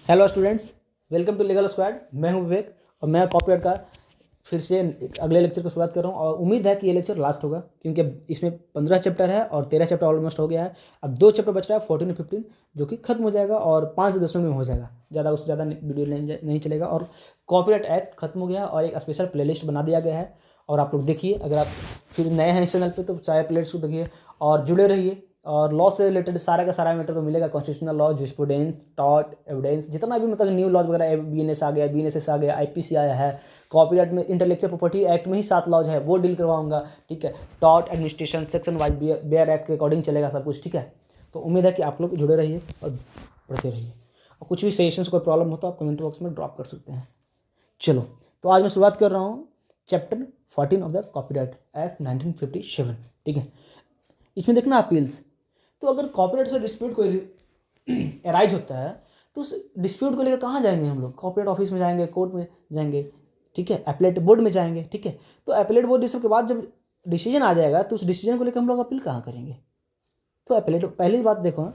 Hello students, welcome to legal squad. मैं हूं विवेक और मैं कॉपीराइट का फिर से अगले लेक्चर की शुरुआत कर रहा हूं और उम्मीद है कि ये लेक्चर लास्ट होगा क्योंकि इसमें 15 चैप्टर है और 13 चैप्टर ऑलमोस्ट हो गया है। अब 2 चैप्टर बच रहा है 14 और 15 जो कि खत्म हो जाएगा और 5 से 10 मिनट में हो जाएगा। ज़्यादा उससे ज़्यादा वीडियो नहीं चलेगा और कॉपीराइट एक्ट खत्म हो गया और एक स्पेशल प्लेलिस्ट बना दिया गया है। और आप लोग देखिए, अगर आप फिर नए हैं इस चैनल पर तो चाहे प्लेलिस्ट को देखिए और जुड़े रहिए। और लॉ से रिलेटेड सारा का सारा मैटर को मिलेगा, constitutional law, jurisprudence, tort, evidence, जितना भी मतलब न्यू लॉज वगैरह बीएनएस आ गया, बीएनएसएस आ गया, आईपीसी आया है। कॉपीराइट में इंटेलेक्चुअल प्रॉपर्टी एक्ट में ही 7 लॉज है, वो डील करवाऊंगा। ठीक है, tort administration section wise bare act के अकॉर्डिंग चलेगा सब कुछ। ठीक है, तो उम्मीद है कि आप लोग जुड़े रहिए और पढ़ते रहिए। और कुछ भी सजेशंस कोई प्रॉब्लम हो तो आप कमेंट बॉक्स में ड्रॉप कर सकते हैं। चलो, तो आज मैं शुरुआत कर रहा हूँ chapter 14 of the copyright act 1957। ठीक है, इसमें देखना अपील्स। तो अगर कॉपीराइट से डिस्प्यूट कोई एराइज होता है तो उस डिस्प्यूट को लेकर कहाँ जाएंगे हम लोग? कॉपीराइट ऑफिस में जाएंगे, कोर्ट में जाएंगे, ठीक है, अपीलेट बोर्ड में जाएंगे। ठीक है, तो अपीलेट बोर्ड डिसीजन के बाद जब डिसीजन आ जाएगा तो उस डिसीजन को लेकर हम लोग अपील कहाँ करेंगे? तो अपीलेट पहली बात देखो,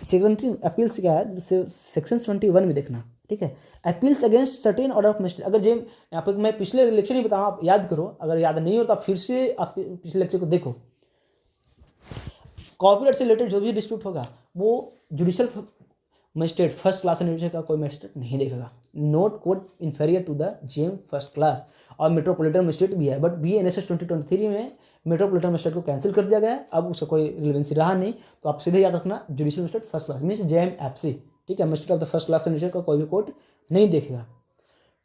सेकेंडरी अपील्स क्या है, सेक्शन 21 में देखना। ठीक है, appeals against certain order of mistake. अगर जेम यहाँ पर मैं पिछले लेक्चर नहीं बताऊँ, आप याद करो, अगर याद नहीं हो तो आप फिर से आप पिछले लेक्चर को देखो। कॉपीराइट से रिलेटेड जो भी डिस्प्यूट होगा वो judicial magistrate first class administrator का कोई मजिस्ट्रेट नहीं देखेगा। Note court inferior to the जेम फर्स्ट क्लास और मेट्रोपॉलिटन मजिस्ट्रेट भी है, बट BNSS 2023 में मेट्रोपॉलिटन मजिस्ट्रेट को कैंसिल कर दिया गया है। अब उसका कोई रिलेवेंसी रहा नहीं, तो आप सीधे याद रखना judicial magistrate first class means JMFC। ठीक है, magistrate of the first class administrator का कोई भी कोर्ट नहीं देखेगा।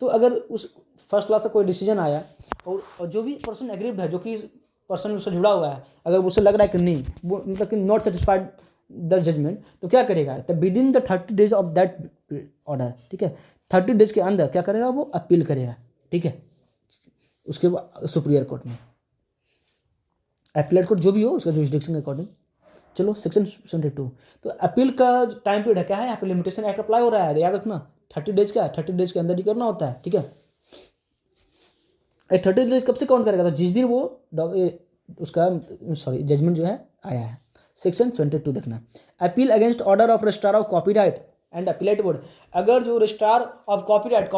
तो अगर उस फर्स्ट क्लास से कोई डिसीजन आया और जो भी पर्सन एग्रीव्ड है, जो कि पर्सन उससे जुड़ा हुआ है, अगर उसे लग रहा है कि नहीं, वो मतलब कि नॉट सेटिस्फाइड द जजमेंट, तो क्या करेगा? तो with in the 30 days of that order, ठीक है, 30 डेज के अंदर क्या करेगा? वो अपील करेगा। ठीक है, उसके बाद सुप्रीरियर कोर्ट में, अपीलेट कोर्ट जो भी हो उसका जुरिसडिक्शन के अकॉर्डिंग। चलो, सेक्शन 72, तो अपील का टाइम पीरियड है क्या है यहाँ पे? लिमिटेशन एक्ट अप्लाई हो रहा है, याद रखना 30 डेज का है, 30 डेज के अंदर ही करना होता है। ठीक है, 30 डेज कब से काउंट करेगा? तो जिस दिन वो उसका जजमेंट जो है आया है। सेक्शन 72 देखना, appeal against order of registrar of copyright and appellate board. अगर जो रजिस्ट्रार ऑफ कॉपीराइट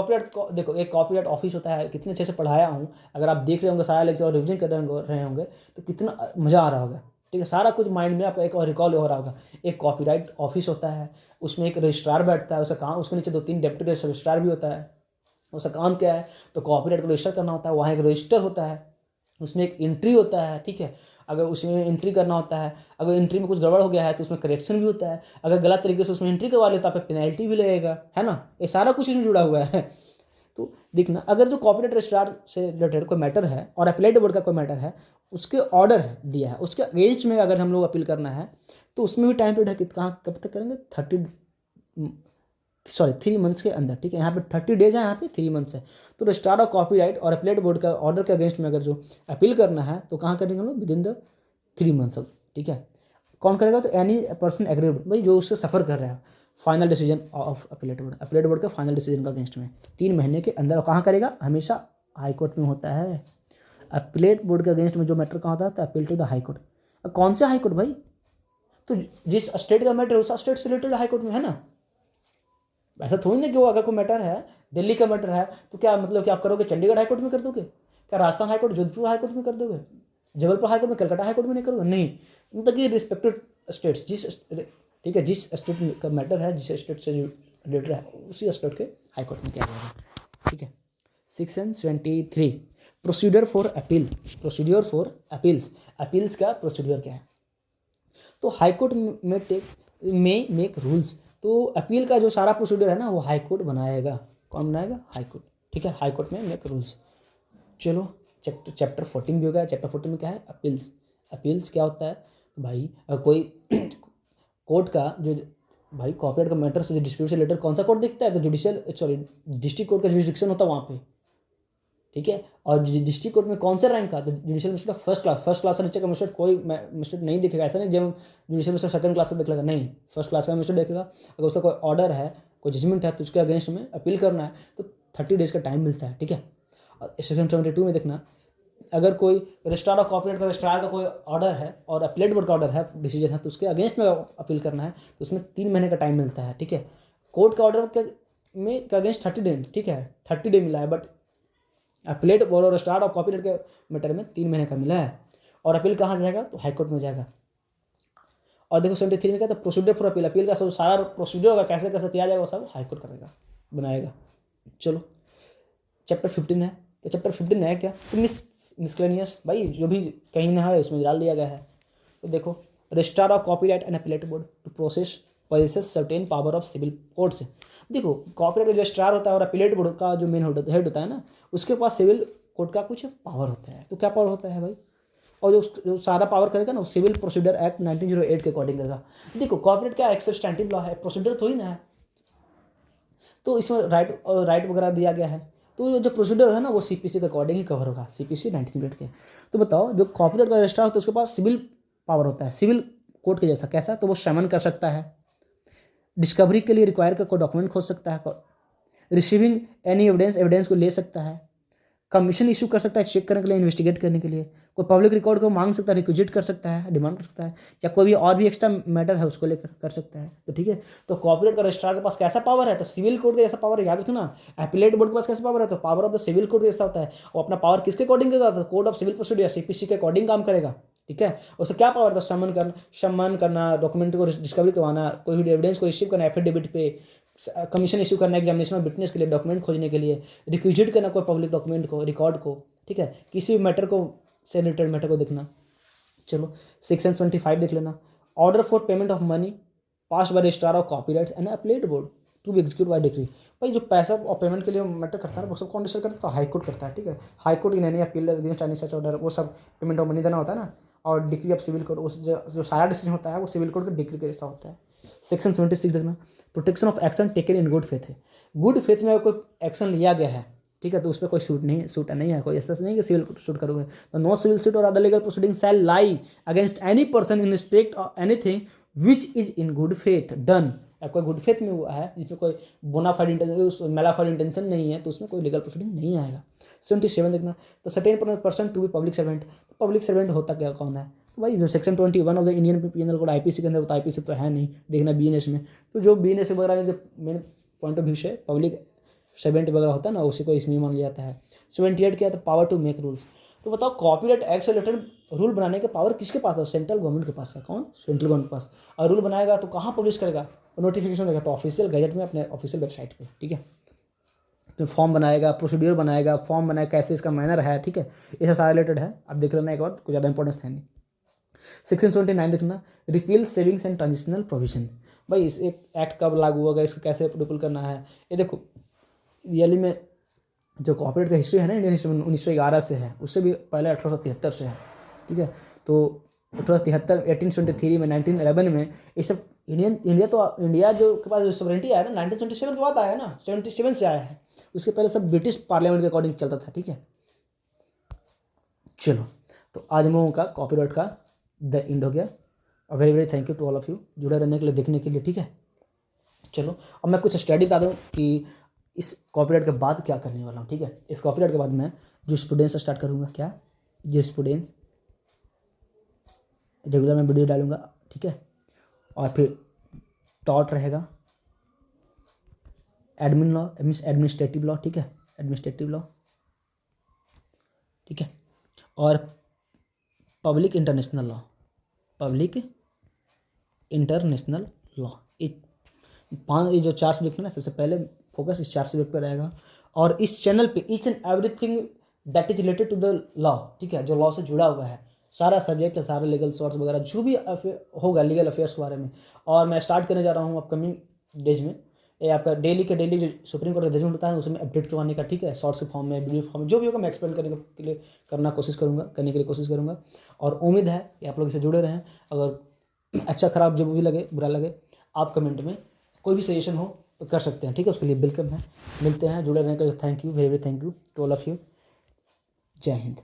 देखो, एक कॉपीराइट ऑफिस होता है, कितने अच्छे से पढ़ाया हूँ, अगर आप देख रहे होंगे सारा लेक्चर और रिविजन कर रहे होंगे तो कितना मज़ा आ रहा होगा। ठीक है, सारा कुछ माइंड में आपका एक और रिकॉल हो रहा होगा। एक कॉपीराइट ऑफिस होता है, उसमें एक रजिस्ट्रार बैठता है, उसका काम, उसके नीचे 2-3 डेप्यूटी रजिस्ट्रार भी होता है। उसका काम क्या है? तो कॉपीराइट को रजिस्टर करना होता है, वहाँ एक रजिस्टर होता है, उसमें एक एंट्री होता है। ठीक है, अगर उसमें एंट्री करना होता है, अगर एंट्री में कुछ गड़बड़ हो गया है तो उसमें करेक्शन भी होता है। अगर गलत तरीके से उसमें एंट्री करवा ले तो आप पे पेनल्टी भी लगेगा, है ना? ये सारा कुछ इसमें जुड़ा हुआ है। तो देखना, अगर जो कॉपीराइट रजिस्ट्रार से रिलेटेड कोई मैटर है और अपीलेट बोर्ड का कोई मैटर है, उसके ऑर्डर है दिया है, उसके अगेंस्ट में अगर हम लोग अपील करना है तो उसमें भी टाइम पीरियड है कि कहाँ कब तक करेंगे? 3 मंथ्स के अंदर। ठीक है, यहाँ पे 30 डेज है, यहाँ पे 3 मंथ्स है। तो रजिस्ट्रार ऑफ कॉपीराइट और अपीलेट बोर्ड का ऑर्डर के अगेंस्ट में अगर जो अपील करना है तो कहाँ करेंगे हम लोग? With in the 3 months. ठीक है, कौन करेगा? तो एनी पर्सन एग्रीव्ड, भाई जो उससे सफ़र कर रहा है, final decision of appellate board का फाइनल डिसीजन का अगेंस्ट में 3 महीने के अंदर। कहाँ करेगा? हमेशा हाई कोर्ट में होता है। अपीलेट बोर्ड के अगेंस्ट में जो मैटर कहाँ होता है? तो appeal to the high court. कौन से हाई कोर्ट भाई? तो जिस स्टेट का मैटर है उस स्टेट से रिलेटेड हाई कोर्ट में, है ना? ऐसा थोड़ी ना कि वो अगर कोई मैटर है, दिल्ली का मैटर है, तो क्या मतलब कि आप करोगे चंडीगढ़ हाईकोर्ट में कर दोगे? क्या राजस्थान हाईकोर्ट, जोधपुर हाईकोर्ट में कर दोगे? जबलपुर हाईकोर्ट में, कलकत्ता हाईकोर्ट में नहीं करोगे? नहीं, मतलब कि रिस्पेक्टेड स्टेट्स, ठीक है, जिस स्टेट का मैटर है, जिस स्टेट से रिलेटेड है, उसी स्टेट के हाईकोर्ट में किया जाएगा। ठीक है, section 23, procedure for appeal. Procedure for appeals, appeals का प्रोसीड्यूर क्या है? तो हाईकोर्ट में मेक रूल्स। तो अपील का जो सारा प्रोसीड्यूर है ना, वो हाई कोर्ट बनाएगा। कौन बनाएगा? High court. ठीक है, हाई कोर्ट में मेक रूल्स। चलो, चैप्टर 14 भी हो गया। चैप्टर 14 में क्या है? अपील्स। अपील्स क्या होता है भाई? कोई कोर्ट का जो, भाई कॉपीराइट का मैटर से जो डिस्प्यूट से रिलेटेड कौन सा कोर्ट देखता है? तो डिस्ट्रिक्ट कोर्ट का जुरिसडिक्शन होता है वहाँ पे। ठीक है, और डिस्ट्रिक्ट कोर्ट में कौन से रैंक का? तो जुडिशियल मजिस्ट्रेट फर्स्ट क्लास से नीचे का मजिस्ट्रेट कोई मजिस्ट्रेट नहीं दिखेगा। ऐसा नहीं जब जुडिशियल मजिस्ट्रेट सेकंड क्लास से देख लेगा, नहीं, फर्स्ट क्लास का मजिस्ट्रेट देखेगा। अगर उसका कोई ऑर्डर है, कोई जजमेंट है, तो उसके अगेंस्ट में अपील करना है तो 30 डेज का टाइम मिलता है। ठीक है, और सेक्शन 72 में देखना, अगर कोई रजिस्ट्रार ऑफ कॉपीराइट का रजिस्ट्रार का कोई ऑर्डर है और अपीलेट बोर्ड का ऑर्डर है, डिसीजन है, तो उसके अगेंस्ट में अपील करना है तो उसमें 3 महीने का टाइम मिलता है। ठीक है, कोर्ट का ऑर्डर के अगेंस्ट 30 डे, ठीक है, 30 डे मिला है, बट अपीलेट और रजिस्ट्रार ऑफ कॉपीराइट के मैटर में 3 महीने का मिला है। और अपील कहाँ जाएगा, तो हाईकोर्ट में जाएगा। और देखो 73 में क्या था, प्रोसीजर फॉर अपील, अपील का सब सारा प्रोसीजर होगा, कैसे कैसे किया जाएगा वो सब हाईकोर्ट करेगा, बनाएगा। चलो चैप्टर 15 है, तो चैप्टर 15 है क्या, तो मिसलेनियस भाई जो भी कहीं ना है उसमें डाल दिया गया है। तो देखो registrar of copyright and appellate board to process possesses certain power of civil court से। देखो कॉपीराइट का जो रजिस्ट्रार होता है और अपीलेट बोर्ड का जो मेन हेड होता है ना, उसके पास सिविल कोर्ट का कुछ पावर होता है। तो क्या पावर होता है भाई, और जो सारा पावर करेगा ना वो सिविल प्रोसीजर एक्ट 1908 के अकॉर्डिंग करेगा। देखो कॉपीराइट क्या एक सब्सटैंटिव लॉ है, प्रोसीजर थोड़ी ना है, तो इसमें राइट वगैरह दिया गया है। तो जो प्रोसीजर है ना वो सीपीसी के अकॉर्डिंग ही कवर होगा, सीपीसी 1908 के। तो बताओ जो कॉपीराइट का रजिस्ट्रार होता है उसके पास सिविल पावर होता है, सिविल कोर्ट के जैसा। कैसा, तो वो समन कर सकता है, डिस्कवरी के लिए रिक्वायर कर कोई डॉक्यूमेंट खोज सकता है, रिसीविंग एनी एविडेंस को ले सकता है, कमीशन इशू कर सकता है चेक करने के लिए, इन्वेस्टिगेट करने के लिए, कोई पब्लिक रिकॉर्ड को मांग सकता है, रिक्विजिट कर सकता है, डिमांड कर सकता है, या कोई भी और भी एक्स्ट्रा मैटर है उसको लेकर कर सकता है। तो ठीक है, तो कॉपीराइट का रजिस्ट्रार के पास कैसा पावर है, तो सिविल कोर्ट का जैसा पावर है, याद रखना। अपीलेट बोर्ड के पास कैसा पावर है, तो power of the civil court जैसा होता है। वो अपना पावर किसके अकॉर्डिंग करेगा, तो code of civil procedure CPC के अकॉर्डिंग काम करेगा। ठीक है, उससे क्या पावर था, सम्मान करना, डॉक्यूमेंट को डिस्कवरी करवाना, कोई भी एविडेंस को रिसीव करना, एफिडेविट पे कमीशन इशू करना, एग्जामिनेशन ऑफ विटनेस के लिए, डॉक्यूमेंट खोजने के लिए, रिक्विजिट करना कोई पब्लिक डॉक्यूमेंट को, रिकॉर्ड को। ठीक है, किसी भी मैटर को से रिलेटेड मैटर को देखना। चलो सेक्शन 25 देख लेना, order for payment of money pass by registrar of copyright and appellate board to be execute by decree. भाई जो पैसा और पेमेंट के लिए मैटर करता है वो सब कौन डिसाइड करता है, हाईकोर्ट करता है। ठीक है, हाईकोर्ट की नहीं appeal against any such order, वो सब पेमेंट ऑफ मनी देना होता है ना। और डिग्री ऑफ सिविल कोर्ट, उस जो सारा डिसीजन होता है वो सिविल कोर्ट के डिग्री के जैसा होता है। सेक्शन 76 देखना, protection of action taken in good faith है। गुड फेथ में अगर कोई एक्शन लिया गया है, ठीक है, तो उस पर कोई सूट नहीं है, कोई ऐसा नहीं कि सिविल सूट करोगे। तो नो सिविल सूट और other legal proceeding shall lie against any person in respect of anything which is in good faith done. कोई गुड फेथ में हुआ है जिसमें कोई बोनाफाइड इंटेंशन, मेलाफाइड इंटेंशन नहीं है, तो उसमें कोई लीगल प्रोसीडिंग नहीं आएगा। 77 देखना, तो certain person to be public servant. तो पब्लिक सर्वेंट होता क्या कौन है, तो भाई जो section 21 of the Indian penal code IPC के अंदर, तो आईपीसी तो है नहीं, देखना बीएनएस में। तो जो बीएनएस वगैरह में जो मेन पॉइंट ऑफ व्यू से पब्लिक सर्वेंट वगैरह होता है ना, उसी को इसमें मान लिया जाता है। 78 क्या है, तो पावर टू मेक रूल्स। तो बताओ कॉपीराइट एक्ट से रिलेटेड रूल बनाने के पावर किसके पास है, सेंट्रल गवर्नमेंट के पास है। कौन, सेंट्रल गवर्नमेंट के पास। और रूल बनाएगा तो कहाँ पब्लिश करेगा, नोटिफिकेशन देगा, तो ऑफिशियल गैजेट में, अपने ऑफिशियल वेबसाइट पे। ठीक है, तो फॉर्म बनाएगा, प्रोसीड्यूर बनाएगा, फॉर्म बनाएगा, कैसे इसका मैनर है। ठीक है, ये सब सारा रिलेटेड है, आप देख लेना एक बार, कोई ज़्यादा इंपॉर्टेंस है नहीं। सेक्शन 79 देखना, repeal savings and transitional provision. भाई इस एक एक्ट कब लागू होगा, इसको कैसे रिपील करना है। ये देखो रियली में जो कॉपीराइट का हिस्ट्री है ना इंडियन हिस्ट्री में 1911 से है, उससे भी पहले 1873 से है। ठीक है, तो 1873, 1873 में, 1911 में, ये सब इंडिया जो के पास जो सॉवरेनिटी आया ना 1977 के बाद आया ना, 77 से आया है। उसके पहले सब ब्रिटिश पार्लियामेंट के अकॉर्डिंग चलता था। ठीक है, चलो तो आज हम लोगों का कॉपीराइट का द एंड हो गया। Very very thank you to all of you जुड़े रहने के लिए, देखने के लिए। ठीक है, चलो अब मैं कुछ स्टडी बता दूँ कि इस कॉपीराइट के बाद क्या करने वाला हूँ। ठीक है, इस कॉपीराइट के बाद मैं जो स्टूडेंट्स स्टार्ट करूँगा, क्या जो स्टूडेंट्स रेगुलर में वीडियो डालूंगा। ठीक है, और फिर टॉट रहेगा, admin law means administrative law. ठीक है, एडमिनिस्ट्रेटिव लॉ। ठीक है, और public international law, public international law. ये जो 4 सब्जेक्ट है ना, सबसे पहले फोकस इस 4 सब्जेक्ट पर रहेगा। और इस चैनल पे each and everything that is related to the law, ठीक है, जो लॉ से जुड़ा हुआ है, सारा सब्जेक्ट, सारे लीगल सोर्स वगैरह जो भी होगा लीगल अफेयर्स के बारे में। और मैं स्टार्ट करने जा रहा हूँ अपकमिंग डेज में, ये आपका डेली के डेली जो सुप्रीम कोर्ट का जजमेंट होता है उसमें अपडेट करवाने का। ठीक है, शॉर्ट्स के फॉर्म में, वीडियो फॉर्म में, जो भी होगा मैं एक्सप्लेन करने के लिए करने के लिए कोशिश करूँगा। और उम्मीद है कि आप लोग इससे जुड़े रहें। अगर अच्छा खराब जो भी लगे, बुरा लगे, आप कमेंट में कोई भी सजेशन हो तो कर सकते हैं। ठीक है, उसके लिए वेलकम है। मिलते हैं, जुड़े रहने के लिए thank you, very very thank you to all of you. जय हिंद।